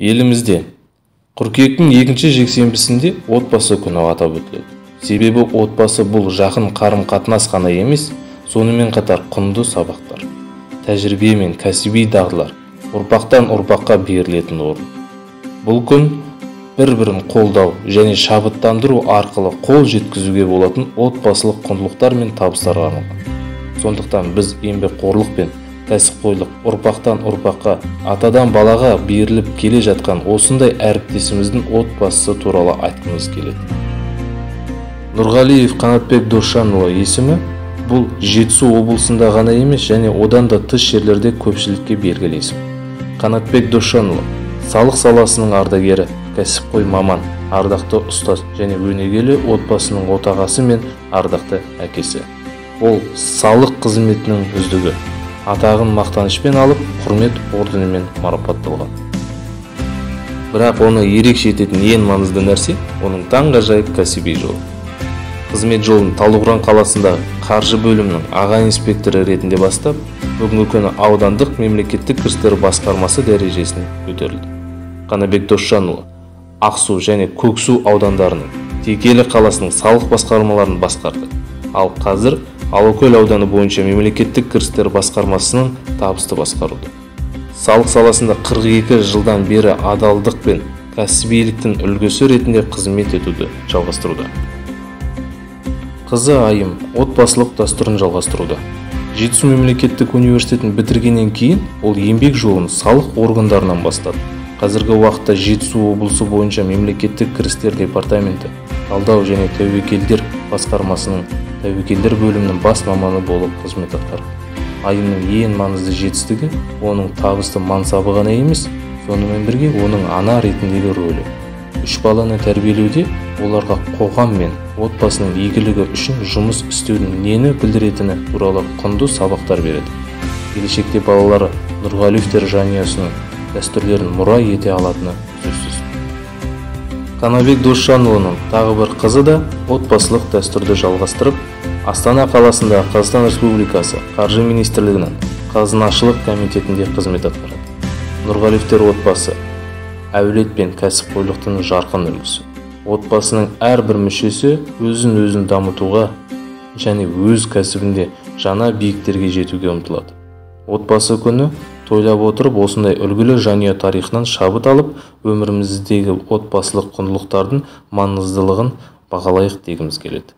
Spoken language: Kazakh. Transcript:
Елімізде қыркүйектің екінші жексенбісінде отбасы күні атап өтіледі. Себебі отбасы бұл жақын қарым-қатынас қана емес, сонымен қатар құнды сабақтар, тәжірибе мен кәсіби дағдылар ұрпақтан ұрпаққа берілетін орын. Бұл күн бір-бірін қолдау және шабыттандыру арқылы қол жеткізуге болатын отбасылық құндылықтар мен табыстарға арналған. Сондықтан біз еңбекқорлық пен кәсіпқойлық ұрпақтан ұрпаққа, атадан балаға беріліп келе жатқан осындай әріптесіміздің отбасы туралы айтқымыз келеді. Нұрғалиев Қанатбек Досжанұлы есімі бұл Жетісу облысында ғана емес, және одан да тыс жерлерде көпшілікке белгілі есім. Қанатбек Досжанұлы салық саласының ардагері, кәсіпқой маман, ардақты ұстаз және өнегелі отбасының отағасы мен ардақты әкесі. Ол салық қызметінің үздігі, атағын мақтанышпен алып, құрмет орденімен марапатталған. Бірақ оны ерекше ететін ең маңызды нәрсе оның таңғажайып кәсіби жолы. Қызмет жолын Талдықорған қаласындағы қаржы бөлімінің аға инспекторы ретінде бастап, бүгінгі күні аудандық мемлекеттік кірістер басқармасы дәрежесіне көтерілді. Қанатбек Досжанұлы Ақсу және Көксу аудандарының, Текелі қаласының салық басқармаларын басқарды. Ал қазір Алакөл ауданы бойынша мемлекеттік кірістер басқармасының табысты басқаруды. Салық саласында 42 жылдан бері адалдық пен кәсібиліктің үлгісі ретінде қызмет етуді жалғастыруда. Қызы Айым отбасылық дәстүрін жалғастыруда. Жетісу мемлекеттік университетін бітіргеннен кейін ол еңбек жолын салық органдарынан бастады. Қазіргі уақытта Жетісу облысы бойынша мемлекеттік кірістер департаменті, талдау және тәуекелдер басқармасының тәуекелдер бөлімінің бас маманы болып қызмет атқарды. Айымның ең маңызды жетістігі оның табысты мансабы ғана емес, сонымен бірге оның ана ретіндегі рөлі. 3 баланы тәрбиелеуде оларға қоғам мен отбасының игілігі үшін жұмыс істеудің нені білдіретіні туралы құнды сабақтар береді. Келешекте балалары Нұрғалиевтер жанұясының дәстүрлерін мұра ете алатыны сөзсіз. Қанатбек Досжанұлының тағы бір қызы да отбасылық дәстүрді жалғастырып, Астана қаласында Қазақстан Республикасы Қаржы министрлігінің қазынашылық комитетінде қызмет атқарады. Нұрғалиевтер отбасы әулет пен кәсіпқойлықтың жарқын үлгісі. Отбасының әрбір мүшесі өзін дамытуға және өз кәсібінде жаңа биіктерге жетуге ұмтылады. Отбасы күні тойлап отырып, осындай үлгілі жанұя тарихынан шабыт алып, өміріміздегі отбасылық құндылықтардың маңыздылығын бағалайық дегіміз келеді.